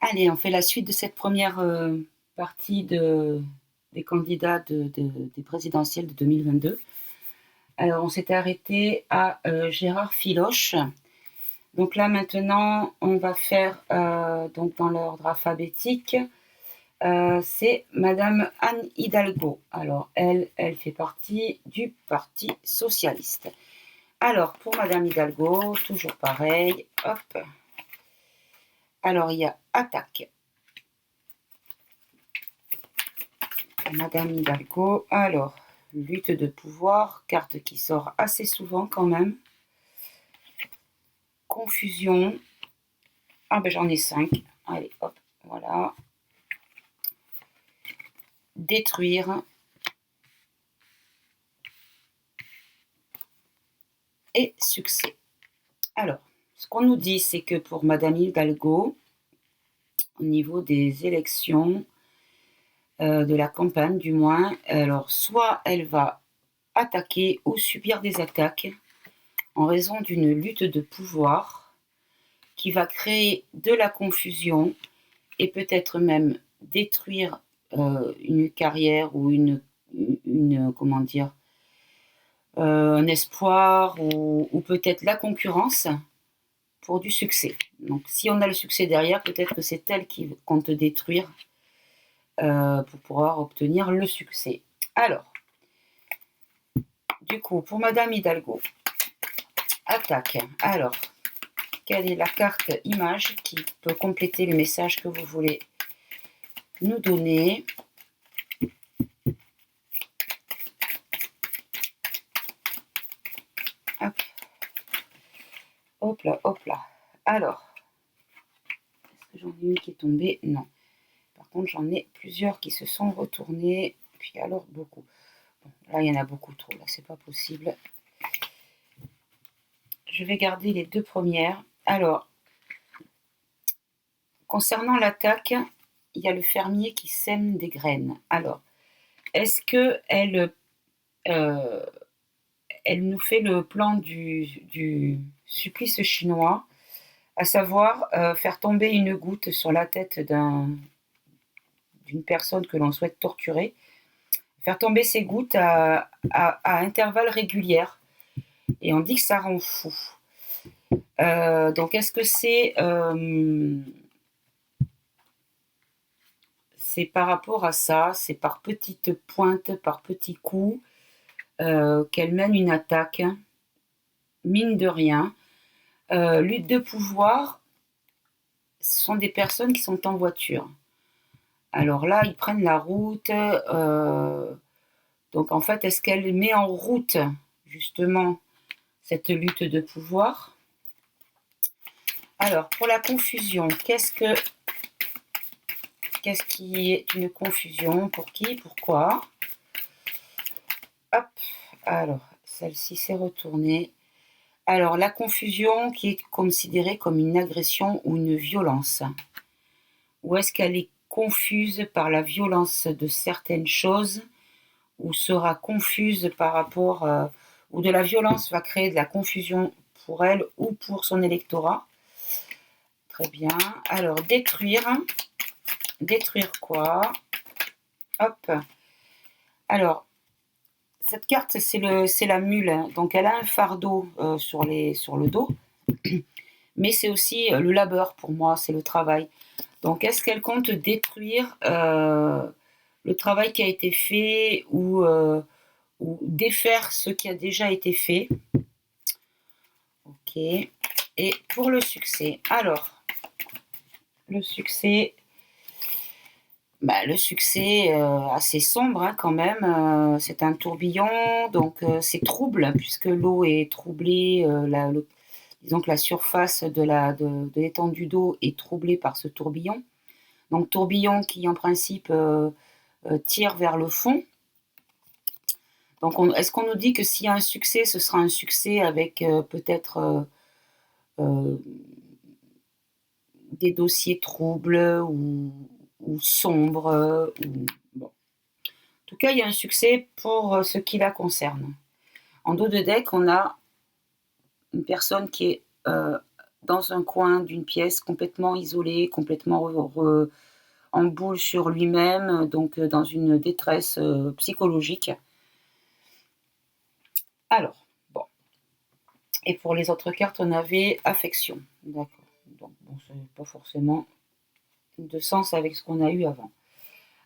Allez, on fait la suite de cette première partie des candidats des présidentielles de 2022. Alors, on s'était arrêté à Gérard Filoche. Donc là, maintenant, on va faire, donc dans l'ordre alphabétique, c'est Madame Anne Hidalgo. Alors, elle fait partie du Parti socialiste. Alors, pour Madame Hidalgo, toujours pareil, hop. Alors, il y a attaque. Madame Hidalgo, alors, lutte de pouvoir, carte qui sort assez souvent quand même. Confusion. Ah ben j'en ai 5. Allez, hop, voilà. Détruire. Et succès. Alors, ce qu'on nous dit, c'est que pour Madame Hidalgo, au niveau des élections, de la campagne du moins, alors soit elle va attaquer ou subir des attaques en raison d'une lutte de pouvoir qui va créer de la confusion et peut-être même détruire une carrière ou comment dire, un espoir ou peut-être la concurrence pour du succès. Donc si on a le succès derrière, peut-être que c'est elle qui compte détruire pour pouvoir obtenir le succès. Alors, du coup, pour Madame Hidalgo, attaque. Alors, quelle est la carte image qui peut compléter le message que vous voulez nous donner? Hop. Hop là, hop là. Alors, est-ce que j'en ai une qui est tombée? Non. Par contre, j'en ai plusieurs qui se sont retournées. Puis alors, beaucoup. Bon, là, il y en a beaucoup trop. Là, c'est pas possible. Je vais garder les deux premières. Alors, concernant l'attaque, il y a le fermier qui sème des graines. Alors, est-ce que elle nous fait le plan du supplice chinois, à savoir faire tomber une goutte sur la tête d'une personne que l'on souhaite torturer, faire tomber ces gouttes à intervalles réguliers, et on dit que ça rend fou. Donc est-ce que c'est par rapport à ça, c'est par petites pointes, par petits coups, qu'elle mène une attaque, mine de rien. Lutte de pouvoir, ce sont des personnes qui sont en voiture. Alors là, ils prennent la route. Donc en fait, est-ce qu'elle met en route justement cette lutte de pouvoir? Alors, pour la confusion, qu'est-ce qui est une confusion? Pour qui? Pourquoi? Hop, alors, celle-ci s'est retournée. Alors, la confusion qui est considérée comme une agression ou une violence. Ou est-ce qu'elle est confuse par la violence de certaines choses, ou sera confuse par rapport, ou de la violence va créer de la confusion pour elle ou pour son électorat? Très bien. Alors, détruire. Détruire quoi? Hop. Alors, cette carte, c'est la mule. Donc, elle a un fardeau sur le dos. Mais c'est aussi le labeur pour moi, c'est le travail. Donc, est-ce qu'elle compte détruire le travail qui a été fait ou défaire ce qui a déjà été fait? Ok. Et pour le succès, alors, le succès, le succès assez sombre hein, quand même, c'est un tourbillon, donc c'est trouble, puisque l'eau est troublée, disons que la surface de l'étendue d'eau est troublée par ce tourbillon. Donc tourbillon qui en principe tire vers le fond. Donc est-ce qu'on nous dit que s'il y a un succès, ce sera un succès avec peut-être des dossiers troubles ou sombres bon. En tout cas, il y a un succès pour ce qui la concerne. En dos de deck, on a une personne qui est dans un coin d'une pièce, complètement isolé, complètement en boule sur lui-même, donc dans une détresse psychologique. Alors, bon. Et pour les autres cartes, on avait affection. D'accord. Donc, bon, ça n'a pas forcément de sens avec ce qu'on a eu avant.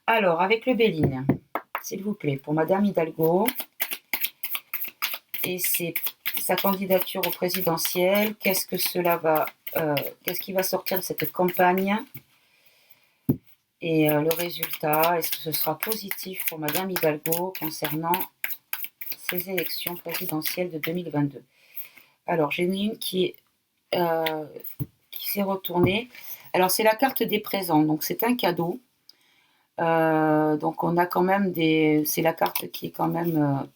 Alors, avec le Béline, s'il vous plaît, pour Madame Hidalgo, et c'est sa candidature au présidentiel, qu'est-ce qui va sortir de cette campagne? Et le résultat, est-ce que ce sera positif pour Madame Hidalgo concernant ces élections présidentielles de 2022? Alors, j'en ai une qui s'est retournée. Alors, c'est la carte des présents, donc c'est un cadeau. Donc, on a quand même c'est la carte qui est quand même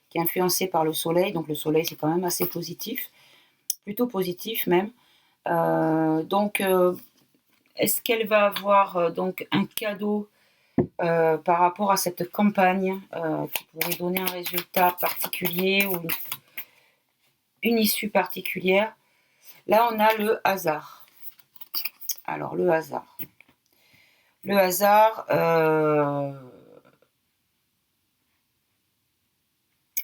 qui est influencée par le soleil. Donc, le soleil, c'est quand même assez positif, plutôt positif même. Donc, est-ce qu'elle va avoir donc un cadeau par rapport à cette campagne qui pourrait donner un résultat particulier ou une issue particulière? Là, on a le hasard. Alors, le hasard. Le hasard,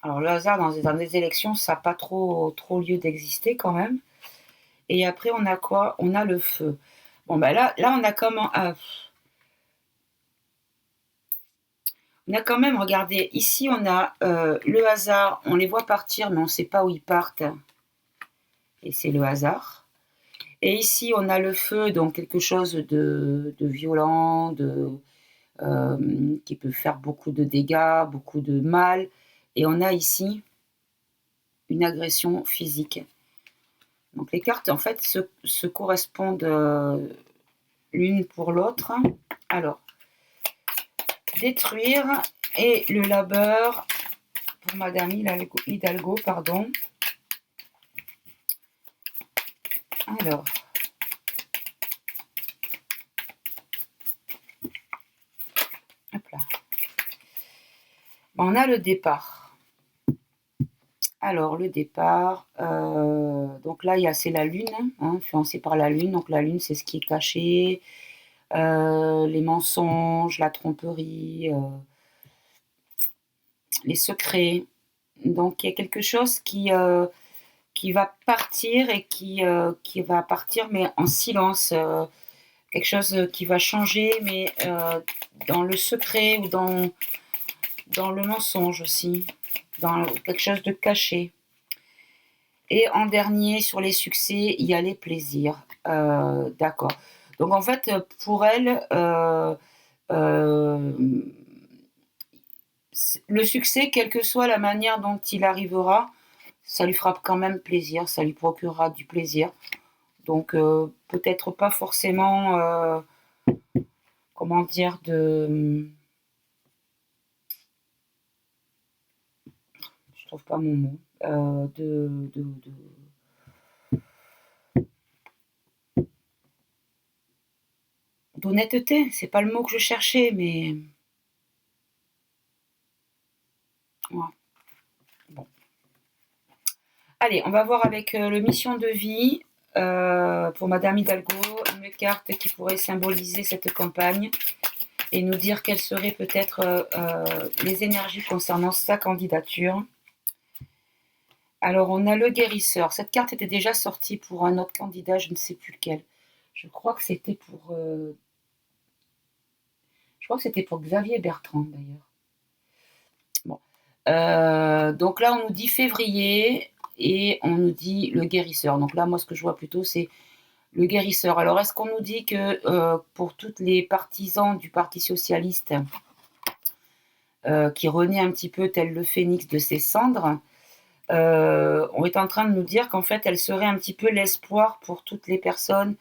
alors le hasard dans des élections, ça n'a pas trop lieu d'exister quand même. Et après, on a quoi? On a le feu. Bon, ben là on a comment? On a quand même, regardez, ici on a le hasard, on les voit partir, mais on ne sait pas où ils partent. Et c'est le hasard. Et ici, on a le feu, donc quelque chose de violent, qui peut faire beaucoup de dégâts, beaucoup de mal. Et on a ici une agression physique. Donc les cartes, en fait, se correspondent l'une pour l'autre. Alors, détruire et le labeur pour Madame Hidalgo, pardon. Alors, hop là. On a le départ. Alors, le départ, donc là, c'est la lune, influencée par la lune. Donc, la lune, c'est ce qui est caché, les mensonges, la tromperie, les secrets. Donc, il y a quelque chose qui va partir et qui va partir, mais en silence. Quelque chose qui va changer, mais dans le secret ou dans le mensonge aussi, dans quelque chose de caché. Et en dernier, sur les succès, il y a les plaisirs. D'accord. Donc en fait, pour elle, le succès, quelle que soit la manière dont il arrivera, ça lui fera quand même plaisir, ça lui procurera du plaisir. Donc peut-être pas forcément, comment dire, je trouve pas mon mot, d'honnêteté, c'est pas le mot que je cherchais, mais ouais. Bon. Allez, on va voir avec le mission de vie pour Madame Hidalgo, une carte qui pourrait symboliser cette campagne et nous dire quelles seraient peut-être les énergies concernant sa candidature. Alors, on a le guérisseur. Cette carte était déjà sortie pour un autre candidat, je ne sais plus lequel. Je crois que c'était pour Xavier Bertrand, d'ailleurs. Bon. Donc là, on nous dit février et on nous dit le guérisseur. Donc là, moi, ce que je vois plutôt, c'est le guérisseur. Alors, est-ce qu'on nous dit que pour toutes les partisans du Parti socialiste qui renaît un petit peu tel le phénix de ses cendres, on est en train de nous dire qu'en fait, elle serait un petit peu l'espoir pour toutes les personnes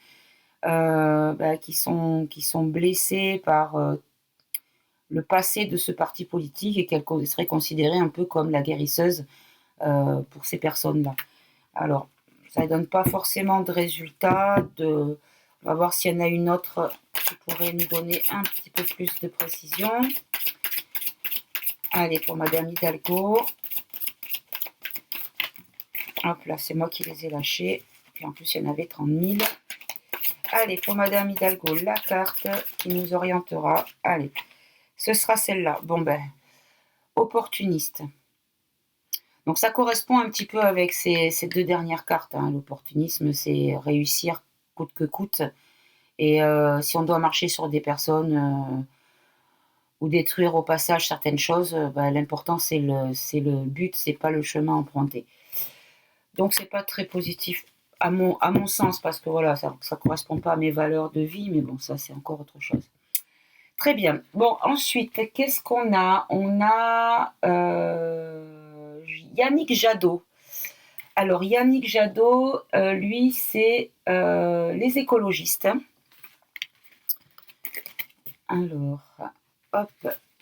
qui sont blessées par le passé de ce parti politique et qu'elle serait considérée un peu comme la guérisseuse pour ces personnes-là. Alors, ça ne donne pas forcément de résultats. On va voir s'il y en a une autre qui pourrait nous donner un petit peu plus de précision. Allez, pour Madame Hidalgo. Hop là, c'est moi qui les ai lâchés. puis en plus, il y en avait 30 000. Allez, pour Madame Hidalgo, la carte qui nous orientera. Allez, ce sera celle-là. Bon ben, opportuniste. Donc ça correspond un petit peu avec ces deux dernières cartes. Hein. L'opportunisme, c'est réussir coûte que coûte. Et si on doit marcher sur des personnes ou détruire au passage certaines choses, l'important c'est le but, c'est pas le chemin emprunté. Donc c'est pas très positif à mon sens, parce que voilà, ça correspond pas à mes valeurs de vie, mais bon, ça c'est encore autre chose. Très bien. Bon, ensuite, qu'est-ce qu'on a? On a Yannick Jadot. Alors, Yannick Jadot, lui, c'est les écologistes. Alors, hop,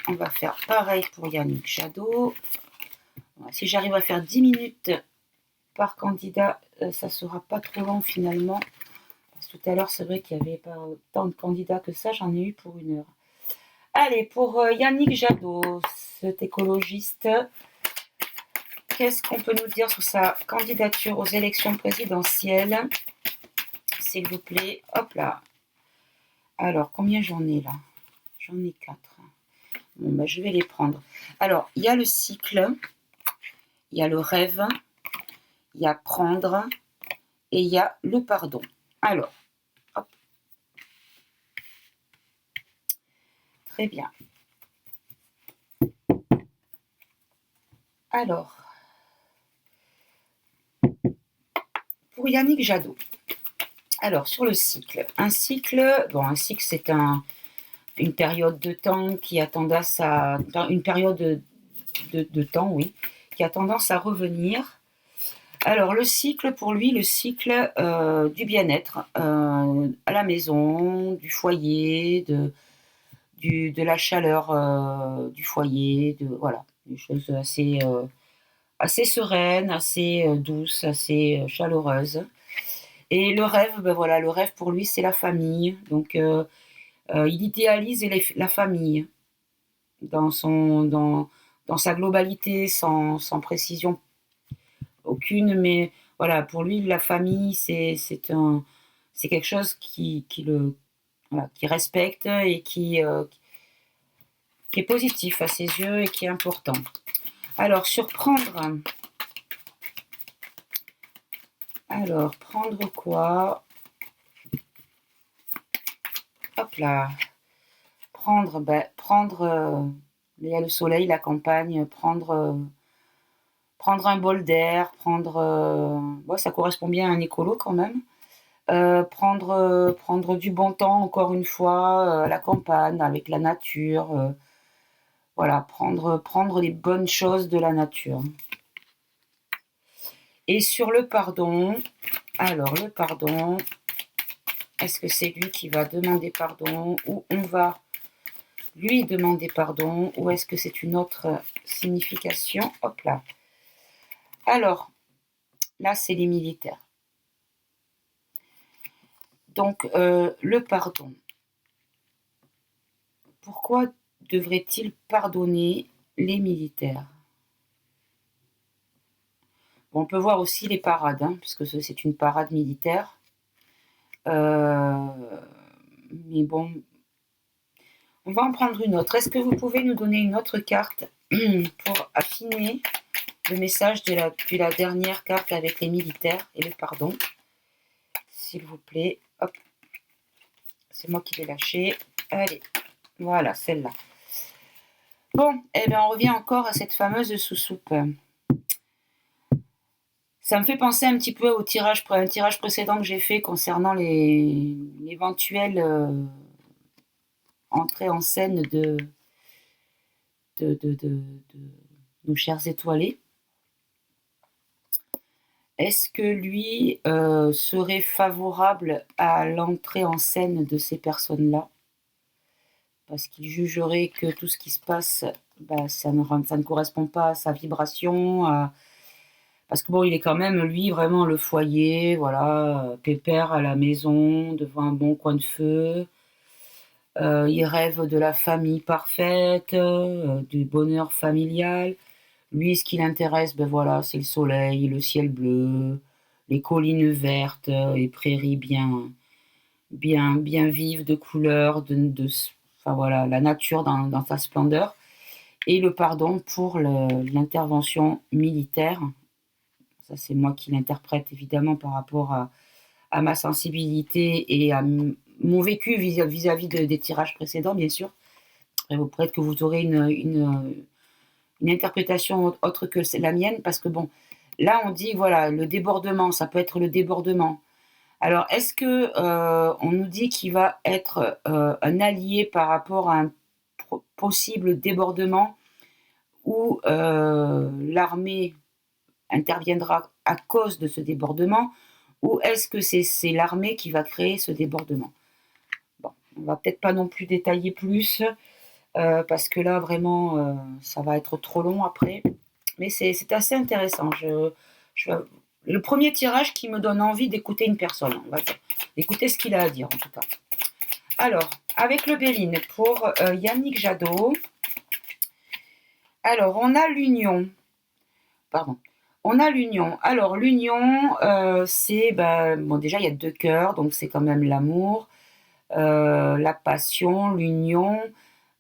on va faire pareil pour Yannick Jadot. Si j'arrive à faire 10 minutes par candidat, ça sera pas trop long finalement. Parce que tout à l'heure, c'est vrai qu'il n'y avait pas autant de candidats que ça, j'en ai eu pour 1 heure. Allez, pour Yannick Jadot, cet écologiste, qu'est-ce qu'on peut nous dire sur sa candidature aux élections présidentielles? S'il vous plaît, hop là. Alors, combien j'en ai là? J'en ai 4. Bon, je vais les prendre. Alors, il y a le cycle, il y a le rêve, il y a prendre et il y a le pardon. Alors, hop. Très bien. Alors, pour Yannick Jadot. Alors, sur le cycle. Un cycle, c'est une période de temps qui a tendance à... Une période de temps, oui, qui a tendance à revenir. Alors, le cycle, pour lui, le cycle du bien-être à la maison, du foyer, de la chaleur du foyer, voilà, des choses assez sereines, assez douces, assez chaleureuses. Et le rêve, le rêve pour lui, c'est la famille. Donc, il idéalise la famille dans sa globalité, sans précision aucune, mais voilà, pour lui, la famille, c'est quelque chose qui respecte et qui est positif à ses yeux et qui est important. Alors, surprendre. Alors, prendre quoi? Hop là. Prendre, il y a le soleil, la campagne, prendre un bol d'air, ça correspond bien à un écolo quand même. Prendre du bon temps, encore une fois, à la campagne, avec la nature. Voilà, prendre les bonnes choses de la nature. Et sur le pardon, alors le pardon, est-ce que c'est lui qui va demander pardon ou on va lui demander pardon ou est-ce que c'est une autre signification? Hop là. Alors, là, c'est les militaires. Donc, le pardon. Pourquoi devrait-il pardonner les militaires? Bon, on peut voir aussi les parades, puisque c'est une parade militaire. Mais bon, on va en prendre une autre. Est-ce que vous pouvez nous donner une autre carte pour affiner le message de la dernière carte avec les militaires et le pardon? S'il vous plaît. Hop. C'est moi qui l'ai lâché. Allez, voilà, celle-là. Bon, on revient encore à cette fameuse sous-soupe. Ça me fait penser un petit peu un tirage précédent que j'ai fait concernant l'éventuelle entrée en scène de nos chers étoilés. Est-ce que lui serait favorable à l'entrée en scène de ces personnes-là? Parce qu'il jugerait que tout ce qui se passe, ça ne correspond pas à sa vibration. Parce que bon, il est quand même, lui, vraiment le foyer, voilà, pépère à la maison, devant un bon coin de feu. Il rêve de la famille parfaite, du bonheur familial. Lui, ce qui l'intéresse, c'est le soleil, le ciel bleu, les collines vertes, les prairies bien vives de couleurs, enfin voilà, la nature dans sa splendeur. Et le pardon pour l'intervention militaire. Ça, c'est moi qui l'interprète évidemment par rapport à ma sensibilité et à mon vécu vis-à-vis des tirages précédents, bien sûr. Peut-être que vous aurez une interprétation autre que la mienne, parce que bon, là on dit voilà, le débordement, ça peut être le débordement. Alors, est-ce que on nous dit qu'il va être un allié par rapport à un possible débordement où l'armée interviendra à cause de ce débordement, ou est-ce que c'est l'armée qui va créer ce débordement? Bon, on va peut-être pas non plus détailler plus, parce que là vraiment ça va être trop long après. Mais c'est assez intéressant. Le premier tirage qui me donne envie d'écouter une personne, on va dire. D'écouter ce qu'il a à dire en tout cas. Alors, avec le Béline pour Yannick Jadot. Alors, on a l'union. Pardon. On a l'union. Alors, l'union, c'est... bon, déjà, il y a 2 cœurs, donc c'est quand même l'amour, la passion, l'union.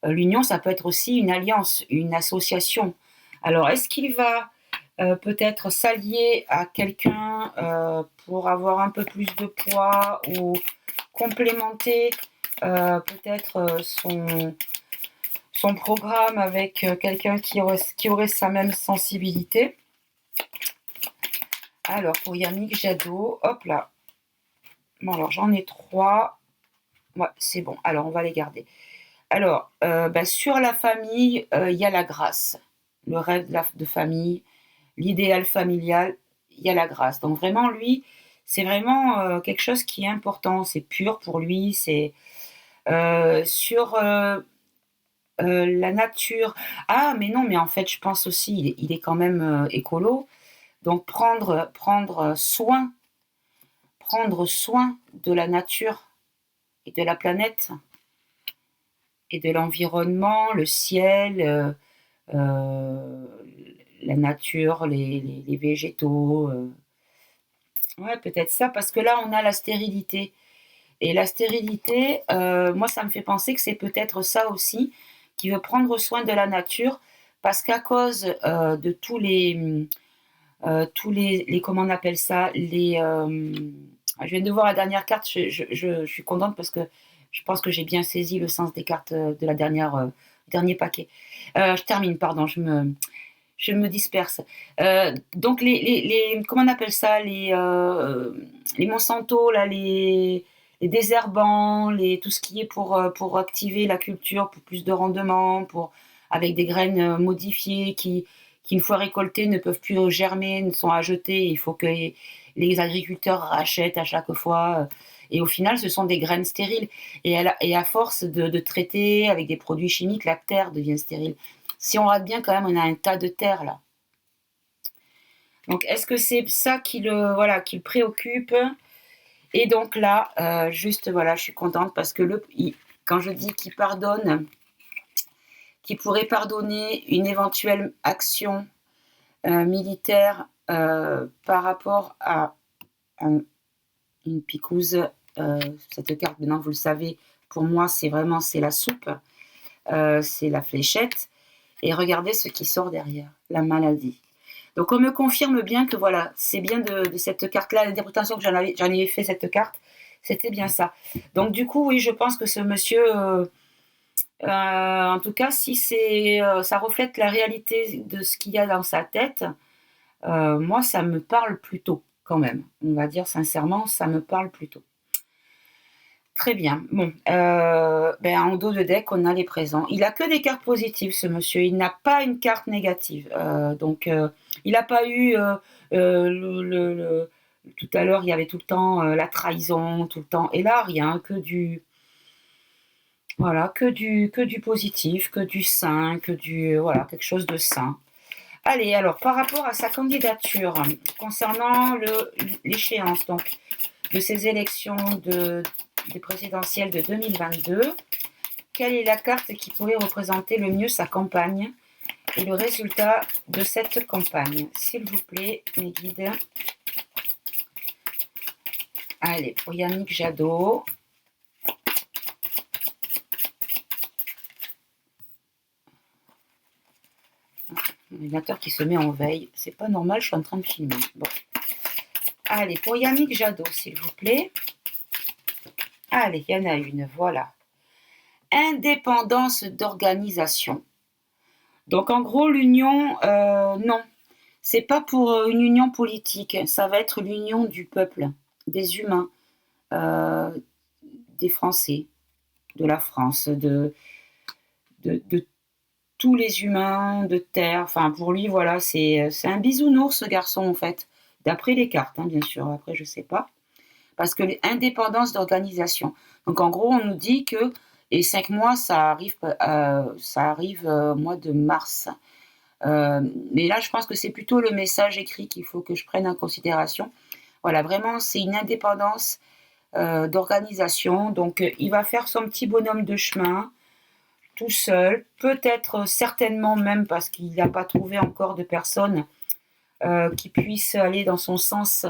L'union, ça peut être aussi une alliance, une association. Alors, est-ce qu'il va peut-être s'allier à quelqu'un pour avoir un peu plus de poids ou complémenter peut-être son programme avec quelqu'un qui aurait sa même sensibilité? Alors, pour Yannick Jadot, hop là. Bon, alors j'en ai 3. Ouais, c'est bon. Alors, on va les garder. Alors, sur la famille, il y a la grâce. Le rêve de famille, l'idéal familial, il y a la grâce. Donc vraiment, lui, c'est vraiment quelque chose qui est important. C'est pur pour lui. C'est sur la nature. Ah, mais non, mais en fait, je pense aussi, il est quand même écolo. Donc prendre soin de la nature et de la planète et de l'environnement, le ciel, la nature, les végétaux. Ouais, peut-être ça, parce que là, on a la stérilité. Et la stérilité, moi, ça me fait penser que c'est peut-être ça aussi, qui veut prendre soin de la nature, parce qu'à cause de tous les comment on appelle ça, je viens de voir la dernière carte, je suis contente parce que je pense que j'ai bien saisi le sens des cartes de la dernier paquet. Je termine, pardon, je me disperse. Donc comment on appelle ça, les Monsanto, là, les désherbants, tout ce qui est pour activer la culture, pour plus de rendement, avec des graines modifiées qui une fois récoltées ne peuvent plus germer, ne sont à jeter. Il faut que les agriculteurs rachètent à chaque fois. Et au final, ce sont des graines stériles. Et à force de traiter avec des produits chimiques, la terre devient stérile. Si on regarde bien, quand même, on a un tas de terre là. Donc, est-ce que c'est ça qui le préoccupe? Et donc là, juste voilà, je suis contente parce que quand je dis qu'il pardonne, qu'il pourrait pardonner une éventuelle action militaire par rapport à une picouse, cette carte, maintenant vous le savez, pour moi c'est la soupe, c'est la fléchette. Et regardez ce qui sort derrière, la maladie. Donc on me confirme bien que voilà, c'est bien de cette carte-là, l'interprétation que j'en avais fait cette carte, c'était bien ça. Donc du coup, oui, je pense que ce monsieur, en tout cas, si ça reflète la réalité de ce qu'il y a dans sa tête, moi, ça me parle plutôt, quand même. On va dire sincèrement, ça me parle plutôt. Très bien. Bon, en dos de deck, on a les présents. Il a que des cartes positives, ce monsieur. Il n'a pas une carte négative. Donc, il n'a pas eu tout à l'heure, il y avait tout le temps la trahison, tout le temps. Et là, rien, que du positif, que du sain, quelque chose de sain. Allez, alors, par rapport à sa candidature, concernant l'échéance, donc, de ces élections des présidentielles de 2022, quelle est la carte qui pourrait représenter le mieux sa campagne et le résultat de cette campagne? S'il vous plaît, mes guides. Allez, pour Yannick Jadot. L'ordinateur qui se met en veille. C'est pas normal, je suis en train de filmer. Bon. Allez, pour Yannick Jadot, s'il vous plaît. Allez, il y en a une, voilà. Indépendance d'organisation. Donc, en gros, l'union, non. C'est pas pour une union politique. Ça va être l'union du peuple, des humains, des Français, de la France, de tous les humains de terre. Enfin, pour lui, voilà, c'est un bisounours, ce garçon, en fait. D'après les cartes, hein, bien sûr. Après, je sais pas. Parce que l'indépendance d'organisation. Donc, en gros, on nous dit que les 5 mois, ça arrive au mois de mars. Mais là, je pense que c'est plutôt le message écrit qu'il faut que je prenne en considération. Voilà, vraiment, c'est une indépendance d'organisation. Donc, il va faire son petit bonhomme de chemin tout seul, peut-être certainement même parce qu'il n'a pas trouvé encore de personne qui puisse aller dans son sens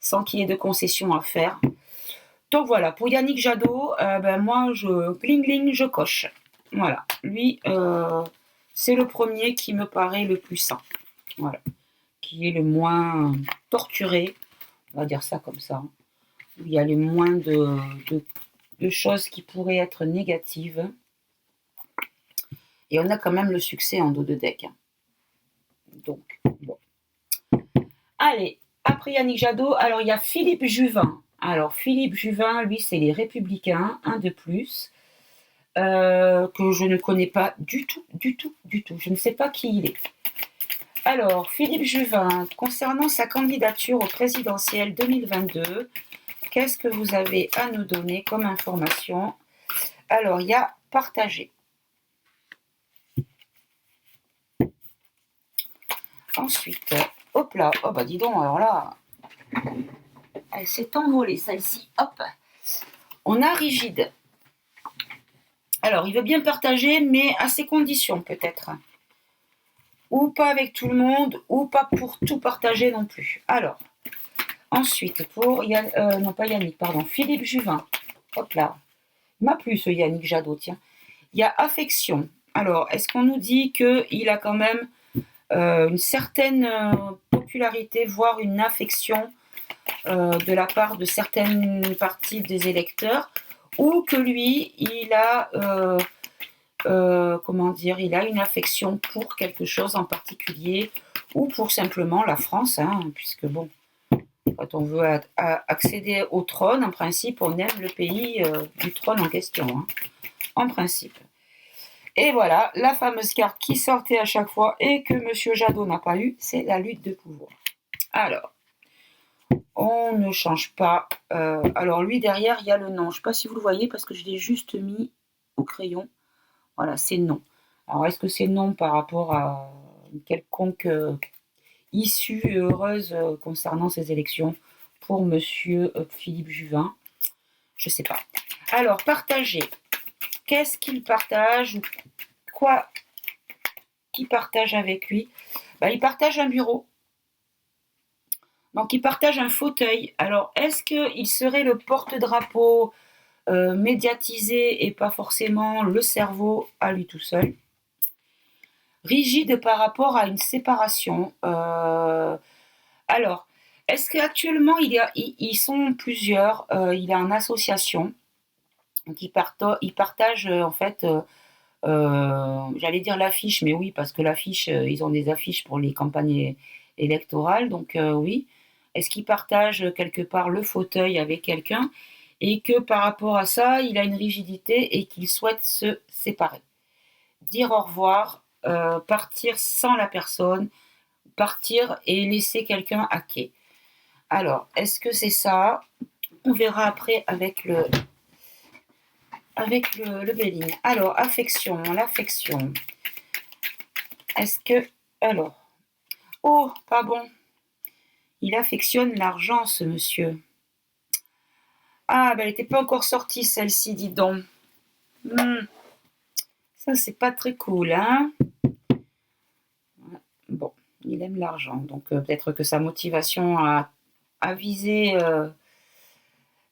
sans qu'il y ait de concessions à faire. Donc voilà, pour Yannick Jadot, moi, je coche. Voilà, lui, c'est le premier qui me paraît le plus sain. Voilà, qui est le moins torturé, on va dire ça comme ça. Où il y a le moins de choses qui pourraient être négatives. Et on a quand même le succès en dos de deck. Donc, bon. Allez, après Yannick Jadot, alors il y a Philippe Juvin. Alors, Philippe Juvin, lui, c'est les Républicains, un de plus, que je ne connais pas du tout. Je ne sais pas qui il est. Alors, Philippe Juvin, concernant sa candidature au présidentiel 2022, qu'est-ce que vous avez à nous donner comme information? Alors, il y a partagé. Ensuite, hop là, oh bah dis donc, alors là, elle s'est envolée celle-ci, hop. On a rigide. Alors, il veut bien partager, mais à ses conditions peut-être. Ou pas avec tout le monde, ou pas pour tout partager non plus. Alors, ensuite, pour non pas Yannick, pardon, Philippe Juvin. Hop là. Il m'a plu ce Yannick Jadot, tiens. Il y a affection. Alors, est-ce qu'on nous dit qu'il a quand même une certaine popularité, voire une affection de la part de certaines parties des électeurs, ou que lui, il a, il a une affection pour quelque chose en particulier, ou pour simplement la France, hein, puisque bon, quand on veut accéder au trône, en principe, on aime le pays du trône en question, hein, en principe. Et voilà, la fameuse carte qui sortait à chaque fois et que M. Jadot n'a pas eu, c'est la lutte de pouvoir. Alors, on ne change pas. Alors lui, derrière, il y a le nom. Je ne sais pas si vous le voyez parce que je l'ai juste mis au crayon. Voilà, c'est non. Alors, est-ce que c'est non par rapport à une quelconque issue heureuse concernant ces élections pour M. Philippe Juvin? Je ne sais pas. Alors, partager. Qu'est-ce qu'il partage? Quoi qu'il partage avec lui? Il partage un bureau. Donc, il partage un fauteuil. Alors, est-ce qu'il serait le porte-drapeau médiatisé et pas forcément le cerveau à lui tout seul? Rigide par rapport à une séparation. Alors, est-ce qu'actuellement, ils sont plusieurs, il est en association, donc il partage en fait, j'allais dire l'affiche, mais oui, parce que l'affiche, ils ont des affiches pour les campagnes électorales, donc oui. Est-ce qu'il partage quelque part le fauteuil avec quelqu'un et que par rapport à ça, il a une rigidité et qu'il souhaite se séparer? Dire au revoir, partir sans la personne, partir et laisser quelqu'un à quai. Alors, est-ce que c'est ça? On verra après avec le Béline. Alors, affection, l'affection. Est-ce que... Alors... Oh, pas bon. Il affectionne l'argent, ce monsieur. Ah, elle n'était pas encore sortie, celle-ci, dis donc. Ça, c'est pas très cool, hein? Bon, il aime l'argent. Donc, peut-être que sa motivation à viser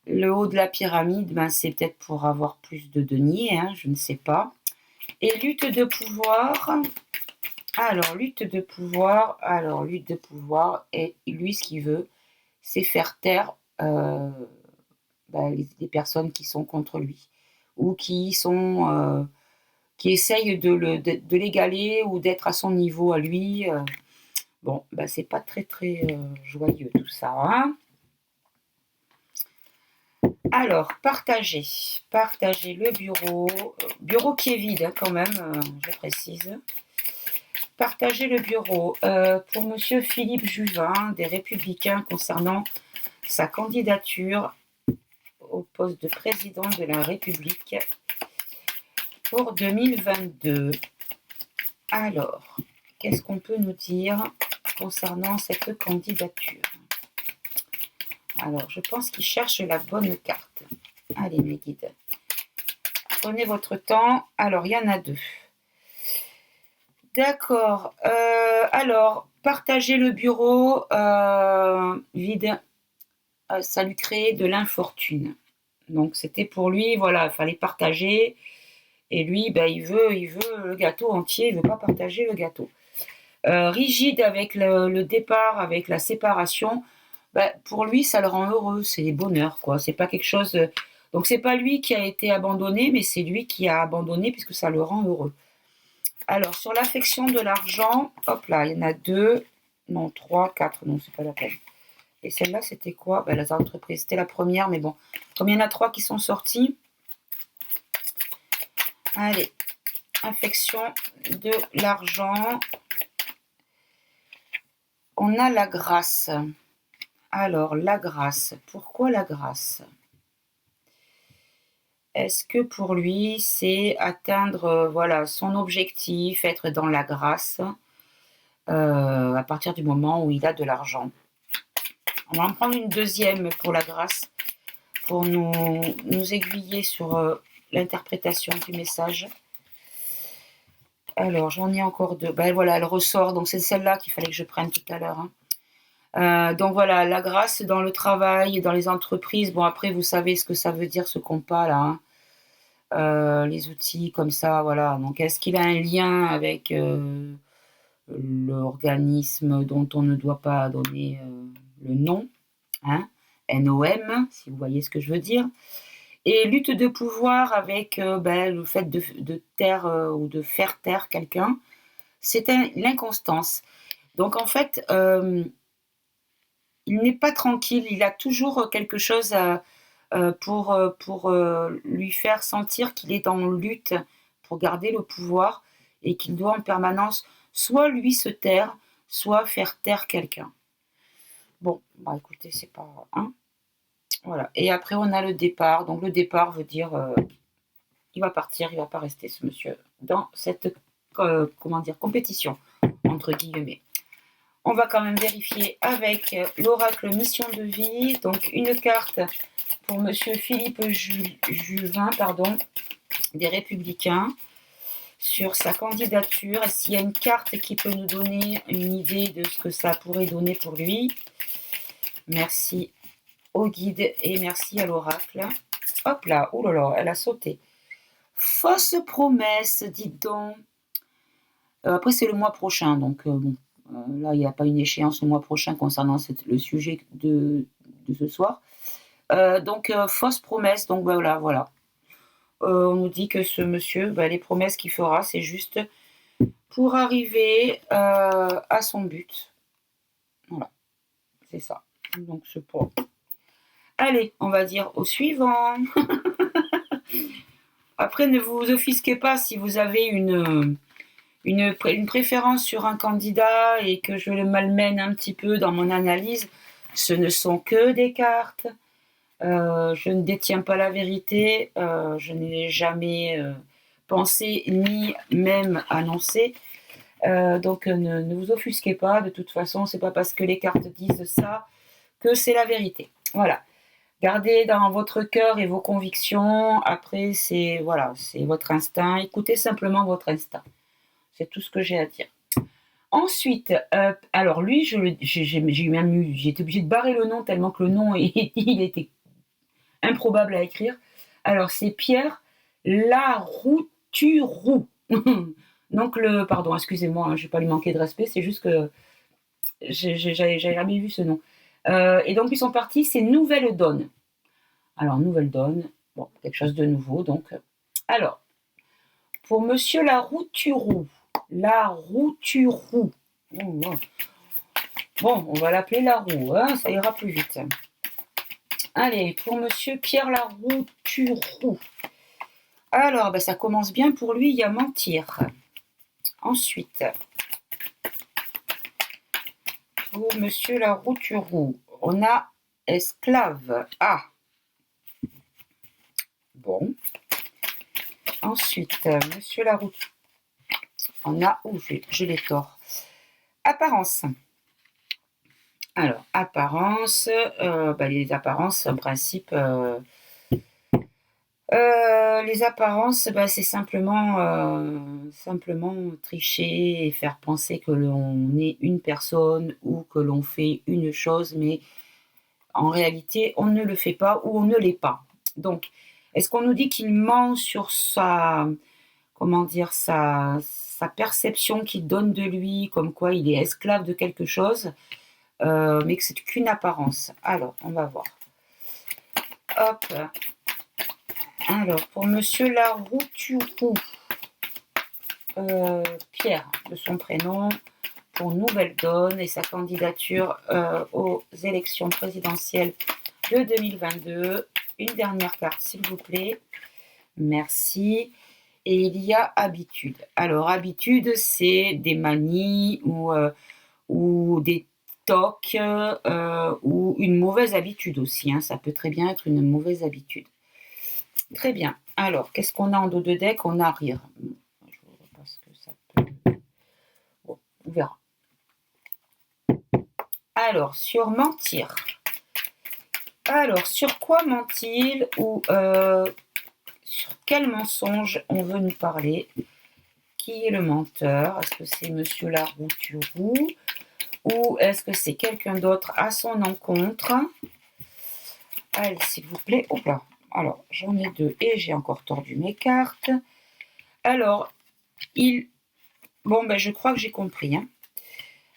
Le haut de la pyramide, ben, c'est peut-être pour avoir plus de deniers, hein, je ne sais pas. Et lutte de pouvoir. Alors, lutte de pouvoir. Alors, lutte de pouvoir. Et lui, ce qu'il veut, c'est faire taire les personnes qui sont contre lui. Ou qui essayent de l'égaler ou d'être à son niveau à lui. Bon, ben, c'est pas très très joyeux tout ça, hein. Alors, partager. Partager le bureau. Bureau qui est vide, hein, quand même, je précise. Partager le bureau pour Monsieur Philippe Juvin, des Républicains, concernant sa candidature au poste de président de la République pour 2022. Alors, qu'est-ce qu'on peut nous dire concernant cette candidature? Alors, je pense qu'il cherche la bonne carte. Allez, mes guides. Prenez votre temps. Alors, il y en a deux. D'accord. Alors, partager le bureau vide, ça lui crée de l'infortune. Donc, c'était pour lui, voilà, il fallait partager. Et lui, ben, il veut le gâteau entier, il ne veut pas partager le gâteau. Rigide avec le départ, avec la séparation, ben, pour lui, ça le rend heureux, c'est bonheur, quoi. C'est pas quelque chose. Donc, c'est pas lui qui a été abandonné, mais c'est lui qui a abandonné puisque ça le rend heureux. Alors, sur l'affection de l'argent, hop là, il y en a 2, non, 3, 4, non, c'est pas la peine. Et celle-là, c'était quoi? Ben, les entreprises, c'était la première, mais bon, comme il y en a 3 qui sont sortis, allez, affection de l'argent, on a la grâce. Alors, la grâce, pourquoi la grâce? Est-ce que pour lui, c'est atteindre voilà, son objectif, être dans la grâce, à partir du moment où il a de l'argent? On va en prendre une deuxième pour la grâce, pour nous aiguiller sur l'interprétation du message. Alors, j'en ai encore deux. Ben voilà, elle ressort, donc c'est celle-là qu'il fallait que je prenne tout à l'heure, hein. Donc voilà, la grâce dans le travail, dans les entreprises. Bon, après, vous savez ce que ça veut dire, ce compas là, hein. Les outils comme ça, voilà. Donc, est-ce qu'il a un lien avec l'organisme dont on ne doit pas donner le nom, hein, NOM, si vous voyez ce que je veux dire. Et lutte de pouvoir avec le fait de taire ou de faire taire quelqu'un, c'est l'inconstance. Donc en fait, il n'est pas tranquille, il a toujours quelque chose pour lui faire sentir qu'il est en lutte pour garder le pouvoir et qu'il doit en permanence soit lui se taire, soit faire taire quelqu'un. Bon, bah écoutez, c'est pas... Hein, voilà. Et après, on a le départ. Donc le départ veut dire il va partir, il ne va pas rester, ce monsieur, dans cette compétition, entre guillemets. On va quand même vérifier avec l'oracle mission de vie. Donc une carte pour monsieur Philippe Juvin, des Républicains, sur sa candidature. S'il y a une carte qui peut nous donner une idée de ce que ça pourrait donner pour lui. Merci au guide et merci à l'oracle. Hop là, oh là là, elle a sauté. Fausse promesse, dites donc. Après, c'est le mois prochain, donc bon, là, il n'y a pas une échéance le mois prochain concernant le sujet de ce soir. Donc, fausse promesse, donc voilà. On nous dit que ce monsieur, les promesses qu'il fera, c'est juste pour arriver à son but. Voilà, c'est ça. Donc, ce point. Allez, on va dire au suivant. Après, ne vous offusquez pas si vous avez une préférence sur un candidat et que je le malmène un petit peu dans mon analyse. Ce ne sont que des cartes. Je ne détiens pas la vérité. Je n'ai jamais pensé ni même annoncé. Donc ne vous offusquez pas. De toute façon, c'est pas parce que les cartes disent ça que c'est la vérité. Voilà. Gardez dans votre cœur et vos convictions. Après, c'est votre instinct. Écoutez simplement votre instinct. C'est tout ce que j'ai à dire. Ensuite, alors lui, j'ai été obligée de barrer le nom tellement que le nom il était improbable à écrire. Alors, c'est Pierre Larouturou. Donc, pardon, excusez-moi, hein, je ne vais pas lui manquer de respect, c'est juste que j'avais jamais vu ce nom. Et donc, ils sont partis, c'est Nouvelle Donne. Alors, Nouvelle Donne, bon, quelque chose de nouveau, donc. Alors, pour Monsieur Larouturou. Larouturou. Bon, on va l'appeler Laroux, hein, ça ira plus vite. Allez, pour Monsieur Pierre Larouturou. Alors, ben, ça commence bien pour lui, il y a mentir. Ensuite, pour Monsieur Larouturou, on a esclave. Ah. Bon. Ensuite, Monsieur Larouturou. On a, je l'ai tort. Apparence. Alors, apparence, les apparences, en principe, les apparences, c'est simplement tricher et faire penser que l'on est une personne ou que l'on fait une chose, mais en réalité, on ne le fait pas ou on ne l'est pas. Donc, est-ce qu'on nous dit qu'il ment sur sa perception qu'il donne de lui, comme quoi il est esclave de quelque chose, mais que c'est qu'une apparence? Alors, on va voir. Hop. Alors, pour Monsieur Larouturou, Pierre, de son prénom, pour Nouvelle Donne et sa candidature aux élections présidentielles de 2022. Une dernière carte, s'il vous plaît. Merci. Et il y a habitude. Alors, habitude, c'est des manies ou des tocs ou une mauvaise habitude aussi. Hein. Ça peut très bien être une mauvaise habitude. Très bien. Alors, qu'est-ce qu'on a en dos de deck? On a rire. Je vois pas ce que ça peut... Bon, on verra. Alors, sur mentir. Alors, sur quoi ment-il ou sur quel mensonge on veut nous parler? Qui est le menteur? Est-ce que c'est Monsieur Larouturou ou est-ce que c'est quelqu'un d'autre à son encontre? Allez, s'il vous plaît. Hop là. Alors, j'en ai deux et j'ai encore tordu mes cartes. Alors, je crois que j'ai compris. Hein.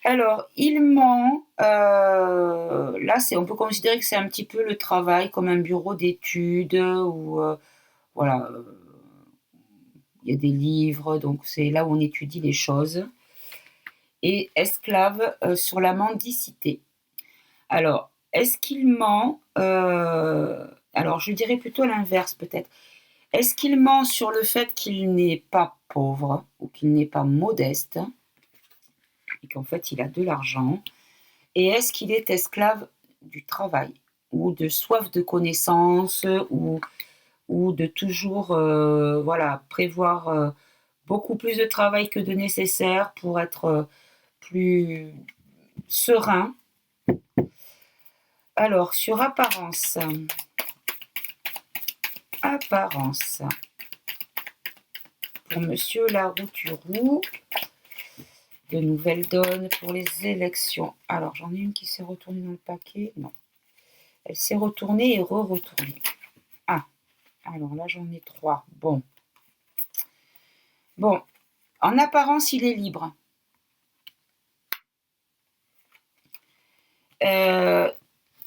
Alors, il ment. Là, on peut considérer que c'est un petit peu le travail comme un bureau d'études où, voilà, il y a des livres, donc c'est là où on étudie les choses. Et esclave sur la mendicité. Alors, est-ce qu'il ment alors, je dirais plutôt l'inverse peut-être. Est-ce qu'il ment sur le fait qu'il n'est pas pauvre ou qu'il n'est pas modeste et qu'en fait il a de l'argent? Et est-ce qu'il est esclave du travail ou de soif de connaissance ou de toujours prévoir beaucoup plus de travail que de nécessaire pour être plus serein? Alors, sur apparence. Apparence. Pour Monsieur Larouturou, de Nouvelle Donne pour les élections. Alors, j'en ai une qui s'est retournée dans le paquet. Non. Elle s'est retournée et re-retournée. Ah, alors là, j'en ai 3. Bon. Bon, en apparence, il est libre.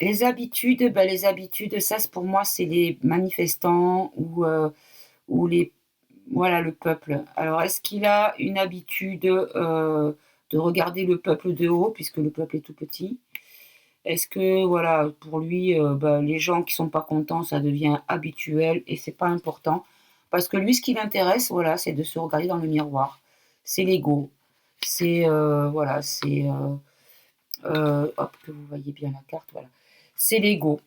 Les habitudes, ça pour moi, c'est les manifestants ou le peuple. Alors, est-ce qu'il a une habitude de regarder le peuple de haut, puisque le peuple est tout petit? Est-ce que, pour lui, les gens qui sont pas contents, ça devient habituel et c'est pas important? Parce que lui, ce qui l'intéresse, c'est de se regarder dans le miroir. C'est l'ego. C'est, hop, que vous voyez bien la carte, voilà. C'est l'ego.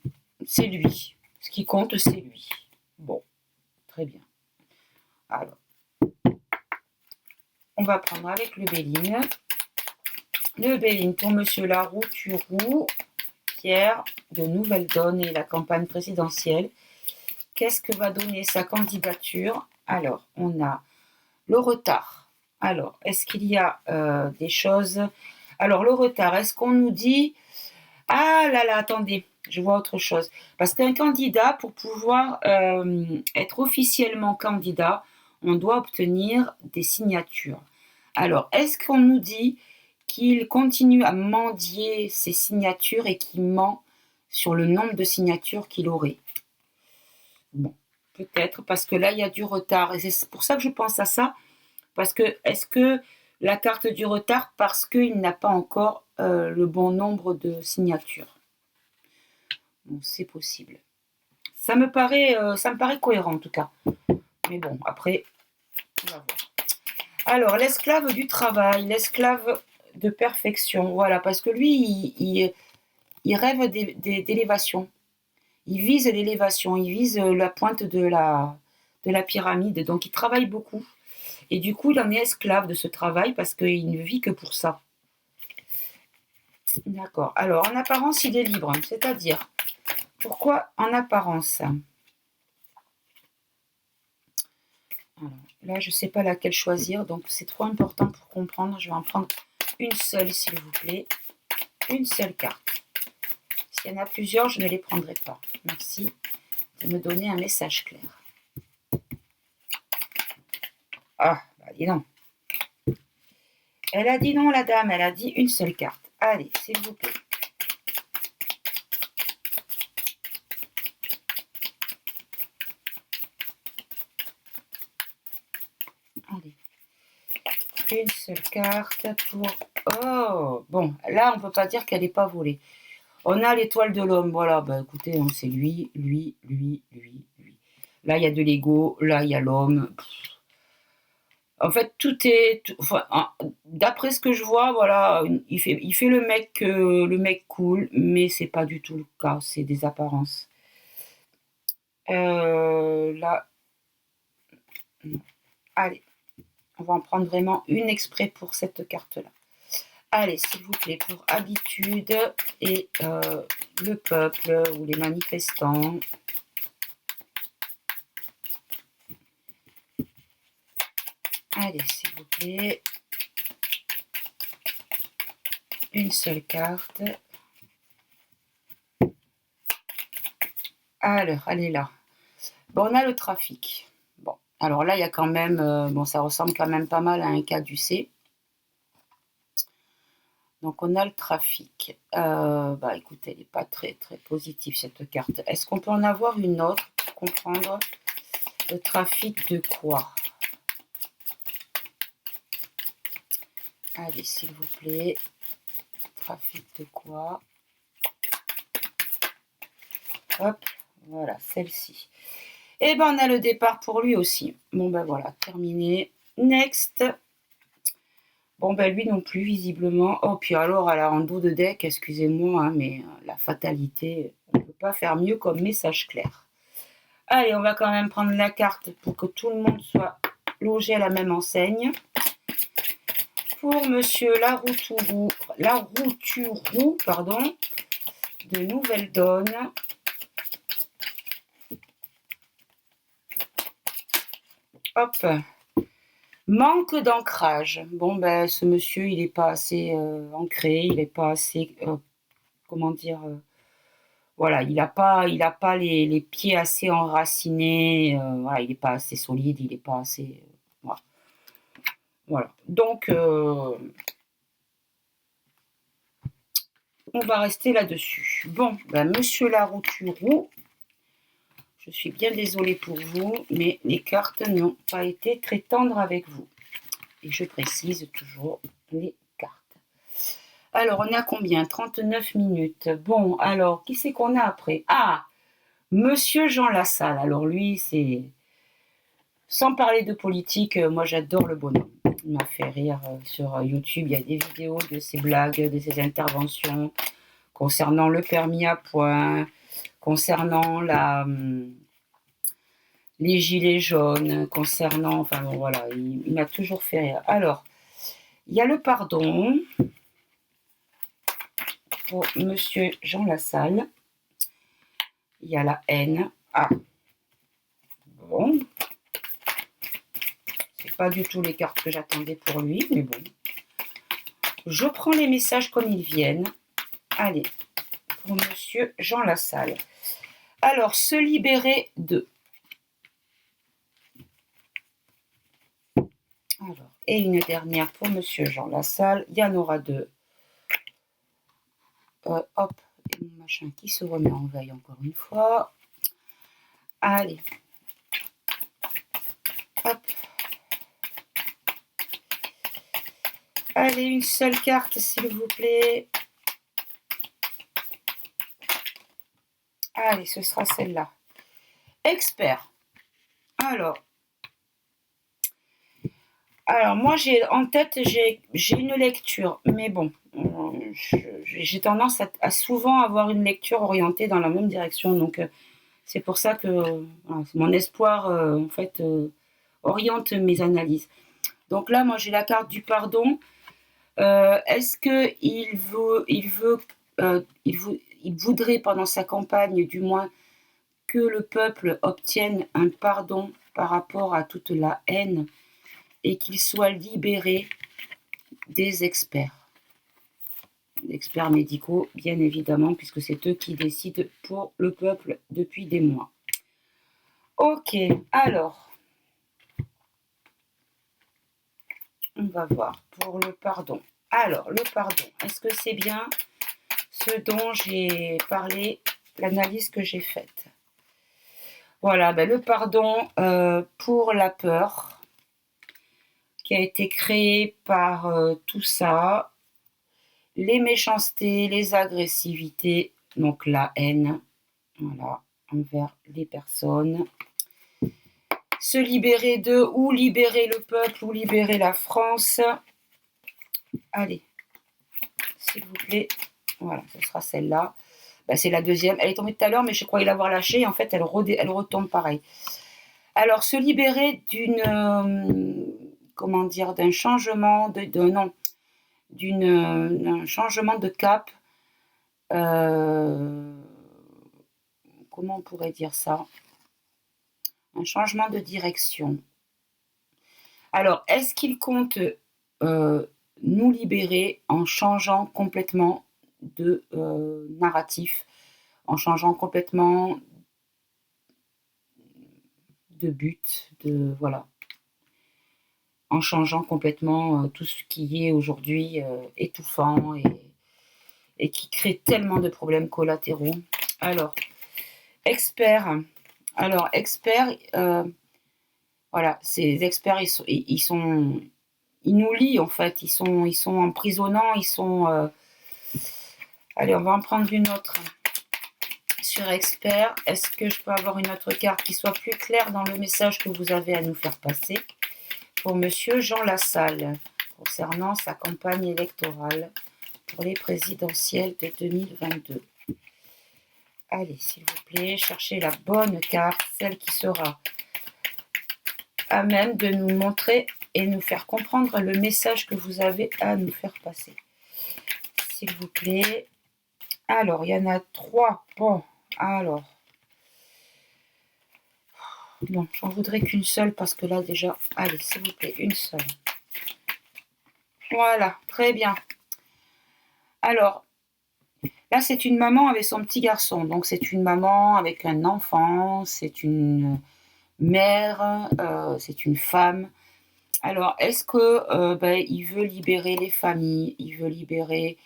C'est lui. Ce qui compte, c'est lui. Bon, très bien. Alors, on va prendre avec le Béline. Le Béline pour Monsieur Larouturou, Pierre, de Nouvelle Donne et la campagne présidentielle. Qu'est-ce que va donner sa candidature? Alors, on a le retard. Alors, est-ce qu'il y a des choses... Alors, le retard, est-ce qu'on nous dit... Ah là là, attendez, Je vois autre chose. Parce qu'un candidat, pour pouvoir être officiellement candidat, on doit obtenir des signatures. Alors, est-ce qu'on nous dit qu'il continue à mendier ses signatures et qu'il ment sur le nombre de signatures qu'il aurait? Bon, peut-être, parce que là, il y a du retard. Et c'est pour ça que je pense à ça. Parce que, est-ce que la carte du retard parce qu'il n'a pas encore le bon nombre de signatures? Bon, c'est possible. Ça me paraît cohérent en tout cas. Mais bon, après, on va voir. Alors, l'esclave du travail, l'esclave de perfection, voilà, parce que lui, il rêve d'élévation. Il vise l'élévation, il vise la pointe de la pyramide, donc il travaille beaucoup. Et du coup, il en est esclave de ce travail parce qu'il ne vit que pour ça. D'accord. Alors, en apparence, il est libre, c'est-à-dire, pourquoi en apparence? Alors, là, je ne sais pas laquelle choisir, donc c'est trop important pour comprendre. Je vais en prendre une seule, s'il vous plaît. Une seule carte. S'il y en a plusieurs, je ne les prendrai pas. Merci de me donner un message clair. Ah, bah dis donc. Elle a dit non, la dame, elle a dit une seule carte. Allez, s'il vous plaît. Allez. Une seule carte pour... Oh, bon, là, on ne peut pas dire qu'elle n'est pas volée. On a l'étoile de l'homme, voilà, bah écoutez, hein, c'est lui. Là, il y a de l'ego, là, il y a l'homme. En fait, tout est... Enfin, d'après ce que je vois, voilà, il fait le mec cool, mais c'est pas du tout le cas, c'est des apparences. Là, allez, on va en prendre vraiment une exprès pour cette carte-là. Allez, s'il vous plaît, pour habitude et le peuple ou les manifestants. Allez, s'il vous plaît. Une seule carte. Alors, elle est là. Bon, on a le trafic. Bon, alors là, il y a quand même... bon, ça ressemble quand même pas mal à un caducé. Donc, on a le trafic. Bah, écoutez, elle n'est pas très, très positive, cette carte. Est-ce qu'on peut en avoir une autre pour comprendre le trafic de quoi? Allez, s'il vous plaît. Trafic de quoi? Hop, voilà, celle-ci. Et ben, on a le départ pour lui aussi. Bon, ben voilà, terminé. Next. Bon, ben lui non plus, visiblement. Oh, puis alors, elle a un dos de deck, excusez-moi, hein, mais la fatalité, on ne peut pas faire mieux comme message clair. Allez, on va quand même prendre la carte pour que tout le monde soit logé à la même enseigne. Pour Monsieur Laroutourou, pardon, de Nouvelle-Donne. Hop. Manque d'ancrage. Bon, ben, ce monsieur, il n'est pas assez ancré, il n'est pas assez, comment dire, voilà, il n'a pas les pieds assez enracinés, voilà, il n'est pas assez solide, il n'est pas assez, voilà. Voilà. Donc, on va rester là-dessus. Bon, ben, Monsieur Larouturou, je suis bien désolée pour vous, mais les cartes n'ont pas été très tendres avec vous. Et je précise toujours les cartes. Alors, on a combien? 39 minutes. Bon, alors, qui c'est qu'on a après? Ah, Monsieur Jean Lassalle. Alors lui, c'est... Sans parler de politique, moi j'adore le bonhomme. Il m'a fait rire sur YouTube. Il y a des vidéos de ses blagues, de ses interventions concernant le permis à points, concernant les gilets jaunes, concernant... Enfin bon, voilà, il m'a toujours fait rire. Alors, il y a le pardon pour Monsieur Jean Lassalle. Il y a la haine. Ah, bon. C'est pas du tout les cartes que j'attendais pour lui, mais bon. Je prends les messages comme ils viennent. Allez, pour monsieur Jean Lassalle. Alors, se libérer de. Alors, et une dernière pour monsieur Jean Lassalle. Il y en aura deux. Hop, et mon machin qui se remet en veille encore une fois. Allez. Hop. Allez, une seule carte, s'il vous plaît. Allez, ce sera celle-là. Expert. Alors moi, j'ai en tête, j'ai une lecture. Mais bon, j'ai tendance à souvent avoir une lecture orientée dans la même direction. Donc, c'est pour ça que voilà, mon espoir, en fait, oriente mes analyses. Donc là, moi, j'ai la carte du pardon. Est-ce qu'il voudrait pendant sa campagne, du moins, que le peuple obtienne un pardon par rapport à toute la haine et qu'il soit libéré des experts médicaux, bien évidemment, puisque c'est eux qui décident pour le peuple depuis des mois. Ok, alors, on va voir pour le pardon. Alors, le pardon, est-ce que c'est bien ce dont j'ai parlé, l'analyse que j'ai faite? Voilà, ben le pardon pour la peur qui a été créée par tout ça, les méchancetés, les agressivités, donc la haine, voilà, envers les personnes. Se libérer d'eux, ou libérer le peuple, ou libérer la France. Allez, s'il vous plaît. Voilà, ce sera celle-là. Ben, c'est la deuxième. Elle est tombée tout à l'heure, mais je croyais l'avoir lâchée. En fait, elle retombe pareil. Alors, se libérer d'une... comment dire, d'un changement d'un changement de cap. Comment on pourrait dire ça? Un changement de direction. Alors, est-ce qu'il compte nous libérer en changeant complètement de narratif, en changeant complètement de but, voilà, en changeant complètement tout ce qui est aujourd'hui étouffant et qui crée tellement de problèmes collatéraux. Alors, expert. Alors, expert, voilà, ces experts, ils nous lient en fait, ils sont emprisonnants, Allez, on va en prendre une autre. Sur expert, est-ce que je peux avoir une autre carte qui soit plus claire dans le message que vous avez à nous faire passer pour monsieur Jean Lassalle concernant sa campagne électorale pour les présidentielles de 2022? Allez, s'il vous plaît, cherchez la bonne carte, celle qui sera à même de nous montrer et nous faire comprendre le message que vous avez à nous faire passer. S'il vous plaît. Alors, il y en a 3. Bon, alors. Bon, j'en voudrais qu'une seule parce que là, déjà... Allez, s'il vous plaît, une seule. Voilà, très bien. Alors, là, c'est une maman avec son petit garçon. Donc, c'est une maman avec un enfant, c'est une mère, c'est une femme. Alors, est-ce que il veut libérer les familles, il veut libérer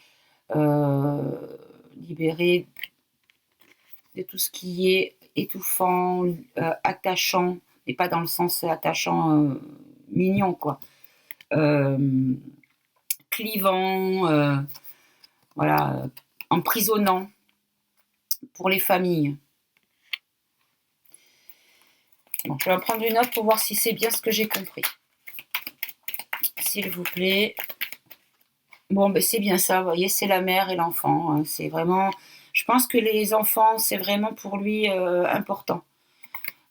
de tout ce qui est étouffant, attachant, et pas dans le sens attachant mignon, quoi. Clivant, voilà, emprisonnant pour les familles. Bon, je vais en prendre une autre pour voir si c'est bien ce que j'ai compris. S'il vous plaît. Bon, ben c'est bien ça, vous voyez, c'est la mère et l'enfant. Hein, c'est vraiment... Je pense que les enfants, c'est vraiment pour lui important.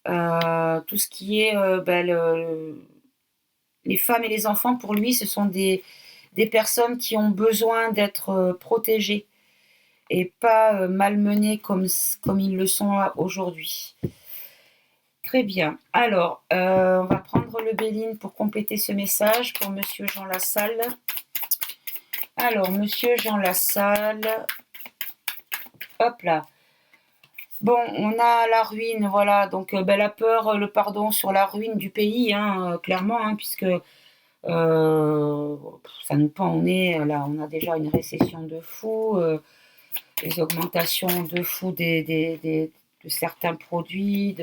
Tout ce qui est... les femmes et les enfants, pour lui, ce sont des personnes qui ont besoin d'être protégées et pas malmenées comme ils le sont aujourd'hui. Très bien. Alors, on va prendre le Béline pour compléter ce message pour monsieur Jean Lassalle. Alors, monsieur Jean Lassalle, Hop là. Bon, on a la ruine, voilà. Donc, la peur, le pardon sur la ruine du pays, hein, clairement, hein, puisque ça nous pend au nez. Là, on a déjà une récession de fou, des augmentations de fou de certains produits.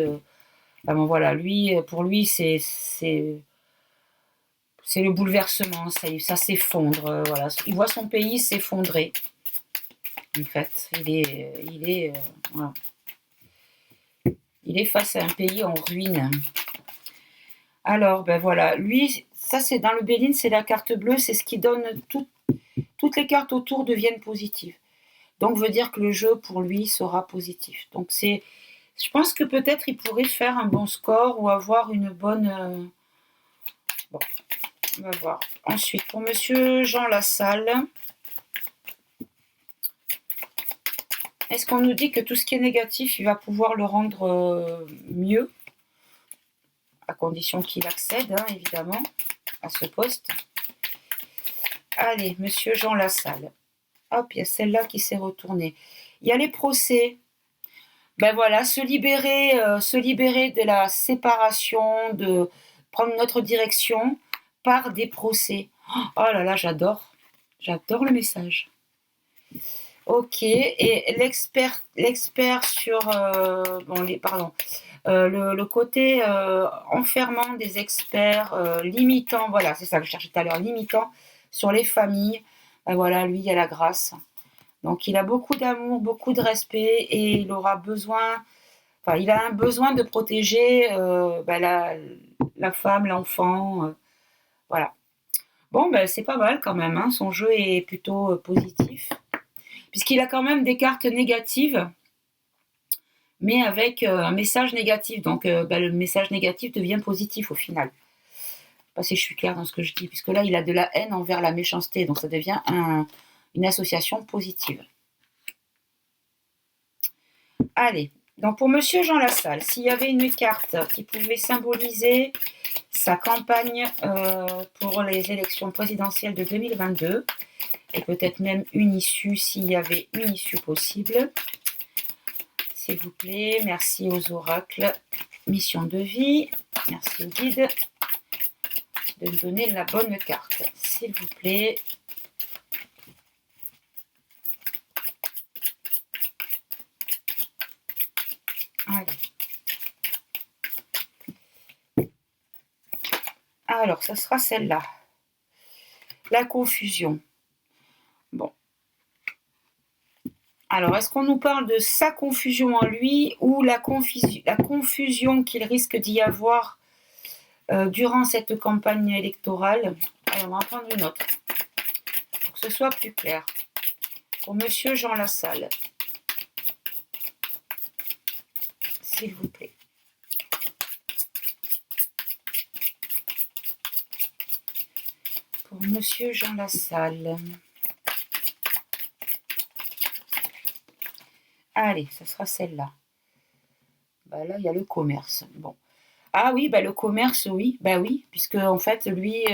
Enfin, bon, voilà, lui, pour lui, c'est le bouleversement. Ça s'effondre. Voilà. Il voit son pays s'effondrer. En fait, voilà. Il est face à un pays en ruine. Alors, ben voilà, lui, ça c'est dans le Béline, c'est la carte bleue, c'est ce qui donne toutes les cartes autour deviennent positives. Donc, veut dire que le jeu pour lui sera positif. Donc, je pense que peut-être il pourrait faire un bon score ou avoir une bonne. Bon, on va voir. Ensuite, pour Monsieur Jean Lassalle, est-ce qu'on nous dit que tout ce qui est négatif, il va pouvoir le rendre mieux, à condition qu'il accède, hein, évidemment, à ce poste. Allez, Monsieur Jean Lassalle. Hop, il y a celle-là qui s'est retournée. Il y a les procès. Ben voilà, se libérer de la séparation, de prendre notre direction par des procès. Oh là là, j'adore le message. Ok, et l'expert sur le côté enfermant des experts, limitant, voilà, c'est ça que je cherchais tout à l'heure, limitant sur les familles. Ben voilà, lui, il y a la grâce. Donc, il a beaucoup d'amour, beaucoup de respect et il aura besoin, enfin, il a un besoin de protéger la femme, l'enfant. Voilà. Bon, ben, c'est pas mal quand même, hein. Son jeu est plutôt positif. Puisqu'il a quand même des cartes négatives, mais avec un message négatif. Donc, le message négatif devient positif au final. Je sais pas si je suis claire dans ce que je dis, puisque là, il a de la haine envers la méchanceté. Donc, ça devient une association positive. Allez, donc pour Monsieur Jean Lassalle, s'il y avait une carte qui pouvait symboliser sa campagne pour les élections présidentielles de 2022, et peut-être même une issue, s'il y avait une issue possible, s'il vous plaît, merci aux oracles, mission de vie, merci au guide de me donner la bonne carte, s'il vous plaît. Allez. Alors, ça sera celle-là. La confusion. Bon. Alors, est-ce qu'on nous parle de sa confusion en lui ou la confusion qu'il risque d'y avoir durant cette campagne électorale? Allez, on va en prendre une autre pour que ce soit plus clair. Pour Monsieur Jean Lassalle, s'il vous plaît. Pour Monsieur Jean Lassalle. Allez, ça sera celle-là. Bah là, il y a le commerce. Bon. Ah oui, le commerce, oui. Oui, puisque en fait, lui,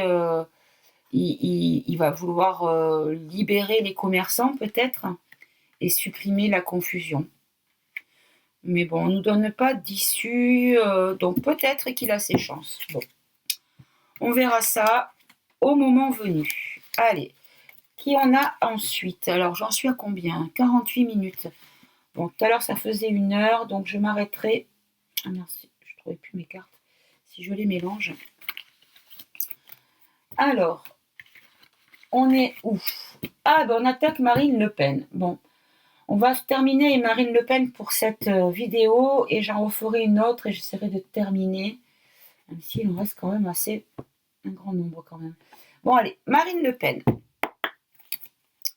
il va vouloir libérer les commerçants peut-être et supprimer la confusion. Mais bon, on ne nous donne pas d'issue, donc peut-être qu'il a ses chances. Bon. On verra ça au moment venu. Allez, qui on a ensuite? Alors, j'en suis à combien? 48 minutes. Bon, tout à l'heure, ça faisait 1 heure, donc je m'arrêterai. Ah merci, je ne trouvais plus mes cartes. Si je les mélange. Alors, on est où? Ah, on attaque Marine Le Pen. Bon, on va terminer Marine Le Pen pour cette vidéo et j'en referai une autre et j'essaierai de terminer. Même s'il en reste quand même un grand nombre quand même. Bon, allez, Marine Le Pen.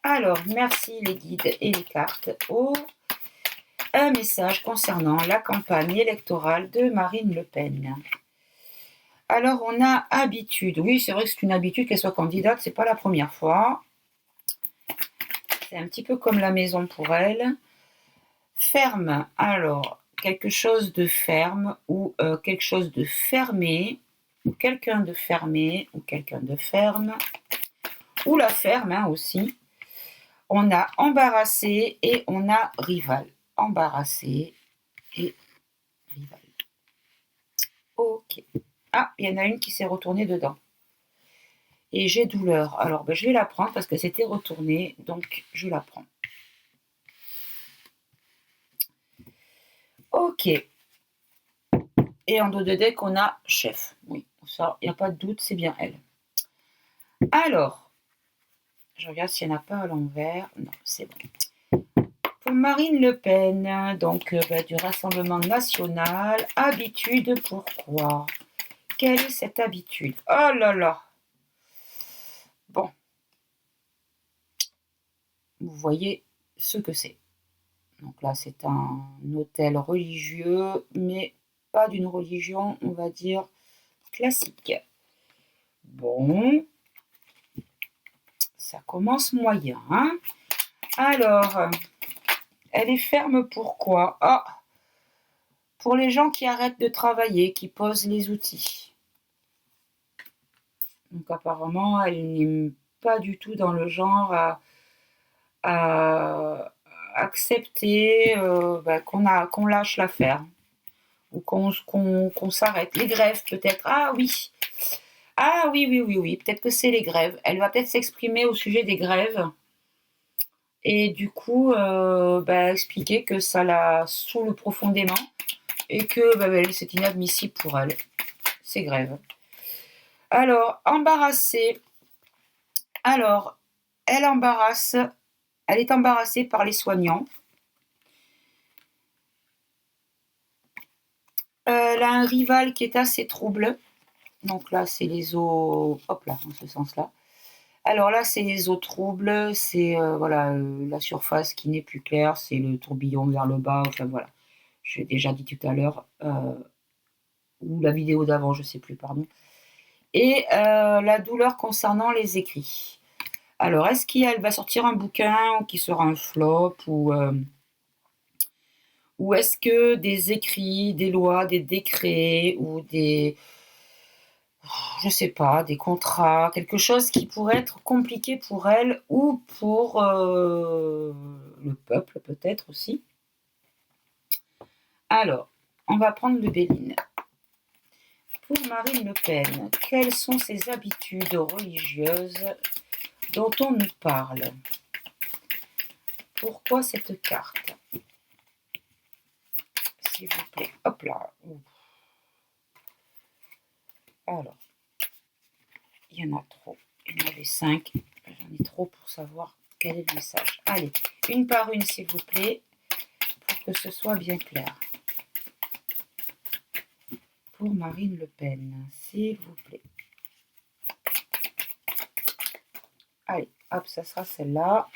Alors, merci les guides et les cartes. Un message concernant la campagne électorale de Marine Le Pen. Alors, on a habitude. Oui, c'est vrai que c'est une habitude qu'elle soit candidate, c'est pas la première fois. C'est un petit peu comme la maison pour elle. Ferme, alors, quelque chose de ferme ou quelque chose de fermé, ou quelqu'un de fermé, ou quelqu'un de ferme, ou la ferme aussi. On a embarrassé et on a rival. Embarrassé et rival. Ok. Ah, il y en a une qui s'est retournée dedans. Et j'ai douleur. Alors, je vais la prendre parce que c'était retourné. Donc, je la prends. Ok. Et en dos de deck, on a chef. Oui, ça, il n'y a pas de doute, c'est bien elle. Alors, je regarde s'il n'y en a pas à l'envers. Non, c'est bon. Pour Marine Le Pen, donc du Rassemblement National, habitude, pourquoi? Quelle est cette habitude? Oh là là! Bon. Vous voyez ce que c'est. Donc là, c'est un hôtel religieux, mais pas d'une religion, on va dire, classique. Bon, ça commence moyen. Hein. Alors, elle est ferme pourquoi? Ah, pour les gens qui arrêtent de travailler, qui posent les outils. Donc apparemment, elle n'est pas du tout dans le genre à accepter qu'on lâche l'affaire. Ou qu'on s'arrête. Les grèves, peut-être. Ah oui. Ah oui, oui, oui, oui. Peut-être que c'est les grèves. Elle va peut-être s'exprimer au sujet des grèves. Et du coup, expliquer que ça la saoule profondément. Et que c'est inadmissible pour elle. Ces grèves. Alors, embarrassée. Alors, elle embarrasse. Elle est embarrassée par les soignants. Elle a un rival qui est assez trouble. Donc là, c'est les eaux... Hop là, dans ce sens-là. Alors là, c'est les eaux troubles, c'est la surface qui n'est plus claire, c'est le tourbillon vers le bas, enfin voilà. J'ai déjà dit tout à l'heure, ou la vidéo d'avant, je ne sais plus, pardon. Et la douleur concernant les écrits. Alors, est-ce qu'elle va sortir un bouquin qui sera un flop ou est-ce que des écrits, des lois, des décrets ou des... je sais pas, des contrats, quelque chose qui pourrait être compliqué pour elle ou pour le peuple peut-être aussi. Alors, on va prendre le Béline. Pour Marine Le Pen, quelles sont ses habitudes religieuses dont on nous parle? Pourquoi cette carte? S'il vous plaît. Hop là. Alors, il y en a trop. Il y en avait 5. J'en ai trop pour savoir quel est le message. Allez, une par une, s'il vous plaît, pour que ce soit bien clair. Pour Marine Le Pen, s'il vous plaît. Allez, hop, ça sera celle-là.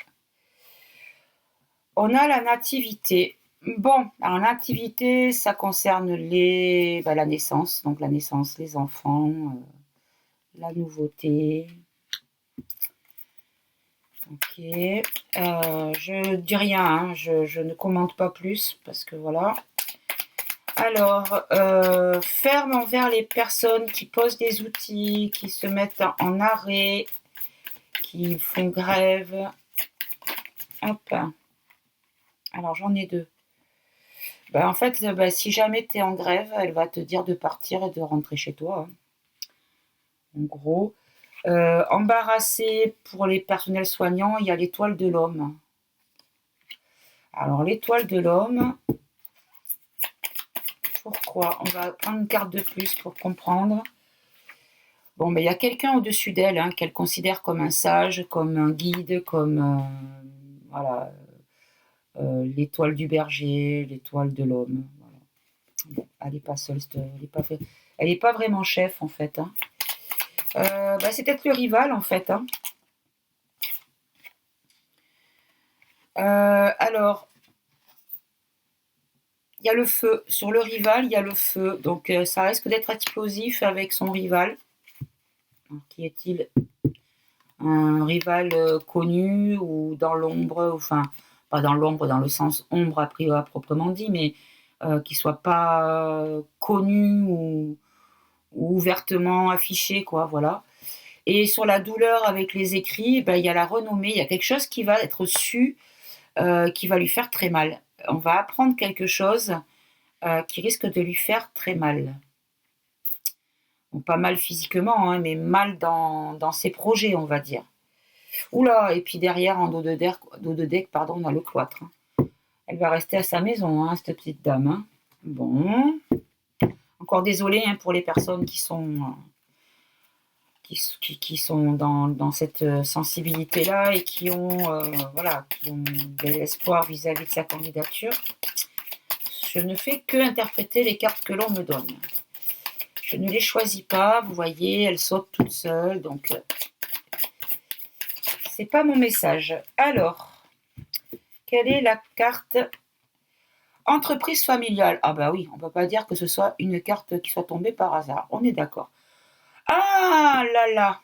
On a la nativité. Bon, alors nativité, ça concerne la naissance, donc la naissance, les enfants, la nouveauté. Ok, je dis rien, hein, je ne commente pas plus parce que voilà. Alors, ferme envers les personnes qui posent des outils, qui se mettent en arrêt, qui font grève. Hop. Alors, j'en ai 2. En fait, si jamais tu es en grève, elle va te dire de partir et de rentrer chez toi. Hein. En gros. Embarrassé pour les personnels soignants, il y a l'étoile de l'homme. Alors, l'étoile de l'homme, pourquoi? On va prendre une carte de plus pour comprendre. Bon, il y a quelqu'un au-dessus d'elle hein, qu'elle considère comme un sage, comme un guide, comme l'étoile du berger, l'étoile de l'homme. Voilà. Bon, elle n'est pas seule, elle n'est pas vraiment chef en fait. Hein. C'est peut-être le rival en fait. Hein. Alors, il y a le feu. Sur le rival, il y a le feu. Donc, ça risque d'être explosif avec son rival. Alors, qui est-il? Un rival connu ou dans l'ombre, enfin, pas dans l'ombre dans le sens ombre à proprement dit, mais qui soit pas connu ou ouvertement affiché, quoi, voilà. Et sur la douleur avec les écrits, ben, il y a la renommée, il y a quelque chose qui va être su, qui va lui faire très mal. On va apprendre quelque chose qui risque de lui faire très mal. Bon, pas mal physiquement, hein, mais mal dans ses projets, on va dire. Oula, et puis derrière, en dos de deck, pardon, on a le cloître. Hein. Elle va rester à sa maison, hein, cette petite dame. Hein. Bon. Encore désolée hein, pour les personnes qui sont dans cette sensibilité-là et qui ont, voilà, qui ont de l'espoir vis-à-vis de sa candidature. Je ne fais que interpréter les cartes que l'on me donne. Je ne les choisis pas, vous voyez, elles sautent toutes seules, donc c'est pas mon message. Alors, quelle est la carte entreprise familiale? Ah bah oui, on ne peut pas dire que ce soit une carte qui soit tombée par hasard, on est d'accord. Ah là là.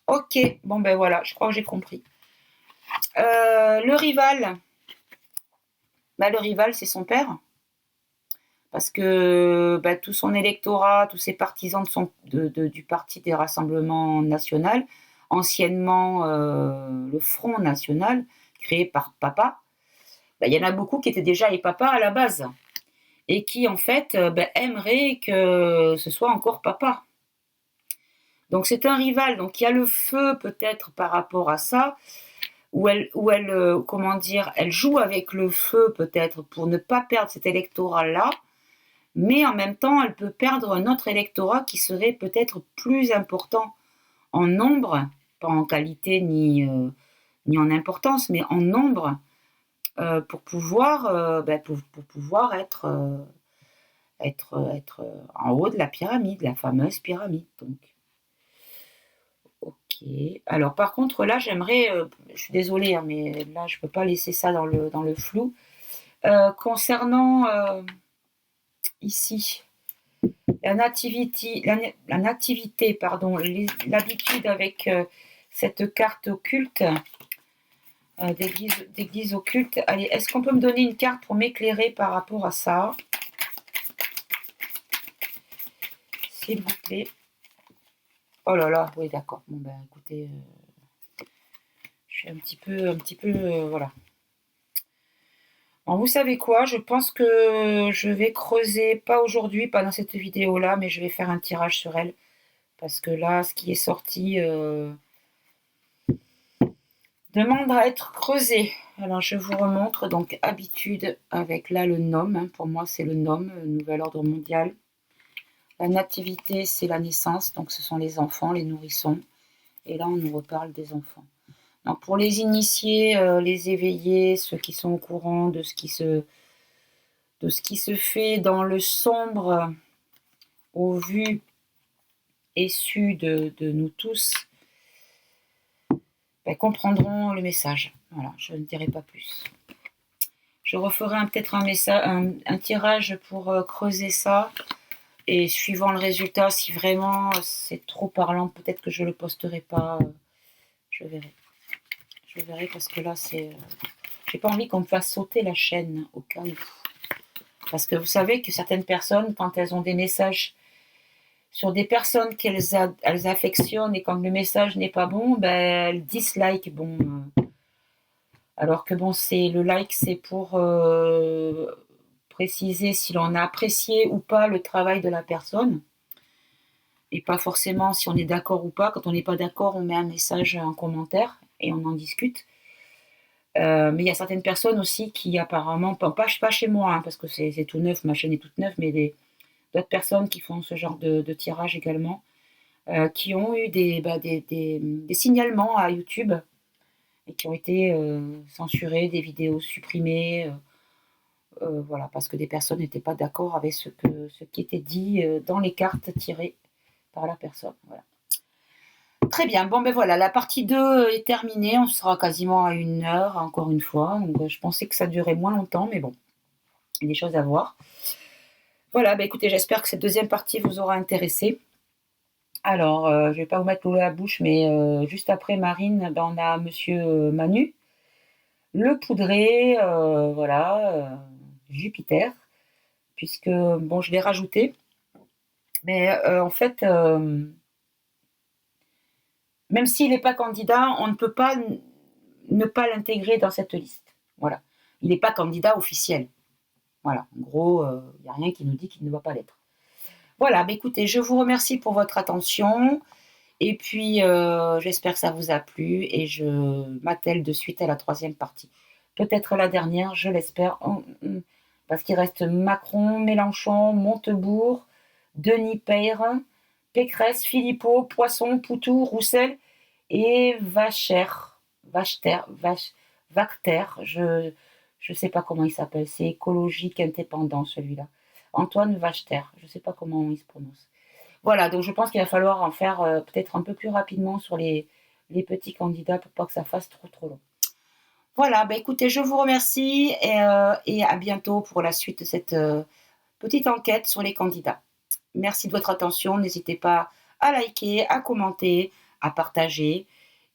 Ok, bon ben voilà, je crois que j'ai compris. Le rival. Bah, le rival, c'est son père. Parce que bah, tout son électorat, tous ses partisans du Parti des Rassemblements National, anciennement le Front National, créé par papa, bah, il y en a beaucoup qui étaient déjà les papas à la base. Et qui, en fait, bah, aimeraient que ce soit encore papa. Donc c'est un rival, donc il y a le feu peut-être par rapport à ça, où elle comment dire, elle joue avec le feu peut-être pour ne pas perdre cet électorat-là, mais en même temps elle peut perdre un autre électorat qui serait peut-être plus important en nombre, pas en qualité ni en importance, mais en nombre, pour pouvoir, pour pouvoir être en haut de la pyramide, la fameuse pyramide donc. Ok. Alors par contre là j'aimerais, je suis désolée hein, mais là je peux pas laisser ça dans le flou. Concernant ici la nativité, pardon, l'habitude avec cette carte occulte d'église occulte. Allez, est-ce qu'on peut me donner une carte pour m'éclairer par rapport à ça, s'il vous plaît? Oh là là, oui d'accord. Bon ben écoutez, je suis un petit peu, voilà. Alors, vous savez quoi? Je pense que je vais creuser, pas aujourd'hui, pas dans cette vidéo-là, mais je vais faire un tirage sur elle. Parce que là, ce qui est sorti demande à être creusé. Alors, je vous remontre donc habitude avec là le nom. Hein, pour moi, c'est le nom, le nouvel ordre mondial. La nativité, c'est la naissance. Donc, ce sont les enfants, les nourrissons. Et là, on nous reparle des enfants. Donc, pour les initiés, les éveillés, ceux qui sont au courant de ce qui se fait dans le sombre au vu et su de nous tous, ben, comprendront le message. Voilà, je ne dirai pas plus. Je referai peut-être un tirage pour creuser ça. Et suivant le résultat, si vraiment c'est trop parlant, peut-être que je ne le posterai pas. Je verrai. Je verrai parce que là, c'est... j'ai pas envie qu'on me fasse sauter la chaîne au cas où. Parce que vous savez que certaines personnes, quand elles ont des messages sur des personnes qu'elles affectionnent et quand le message n'est pas bon, ben, elles dislike. Bon, alors que bon, le like, c'est pour préciser si l'on a apprécié ou pas le travail de la personne. Et pas forcément si on est d'accord ou pas. Quand on n'est pas d'accord, on met un message, un commentaire et on en discute. Mais il y a certaines personnes aussi qui apparemment, pas chez moi, hein, parce que c'est tout neuf, ma chaîne est toute neuve, mais d'autres personnes qui font ce genre de tirage également, qui ont eu des signalements à YouTube et qui ont été censurés, des vidéos supprimées, voilà, parce que des personnes n'étaient pas d'accord avec ce qui était dit dans les cartes tirées par la personne. Voilà. Très bien, bon ben voilà, la partie 2 est terminée, on sera quasiment à 1 heure, encore une fois, donc je pensais que ça durait moins longtemps, mais bon, il y a des choses à voir. Voilà, ben écoutez, j'espère que cette deuxième partie vous aura intéressé. Alors, je ne vais pas vous mettre l'eau à la bouche, mais juste après Marine, ben, on a Monsieur Manu, le poudré, voilà, Jupiter, puisque, bon, je l'ai rajouté, mais en fait, Même s'il n'est pas candidat, on ne peut pas ne pas l'intégrer dans cette liste. Voilà. Il n'est pas candidat officiel. Voilà. En gros, il n'y a rien qui nous dit qu'il ne va pas l'être. Voilà. Bah, écoutez, je vous remercie pour votre attention. Et puis, j'espère que ça vous a plu. Et je m'attelle de suite à la 3e partie. Peut-être la dernière, je l'espère. Parce qu'il reste Macron, Mélenchon, Montebourg, Denis Peyre, Pécresse, Philippot, Poisson, Poutou, Roussel et Wachter, je sais pas comment il s'appelle, c'est écologique indépendant celui-là. Antoine Wachter, je sais pas comment il se prononce. Voilà, donc je pense qu'il va falloir en faire peut-être un peu plus rapidement sur les petits candidats pour pas que ça fasse trop long. Voilà, bah écoutez, je vous remercie et à bientôt pour la suite de cette petite enquête sur les candidats. Merci de votre attention. N'hésitez pas à liker, à commenter, à partager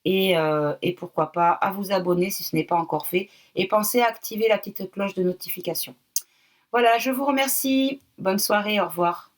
et pourquoi pas à vous abonner si ce n'est pas encore fait. Et pensez à activer la petite cloche de notification. Voilà, je vous remercie. Bonne soirée, au revoir.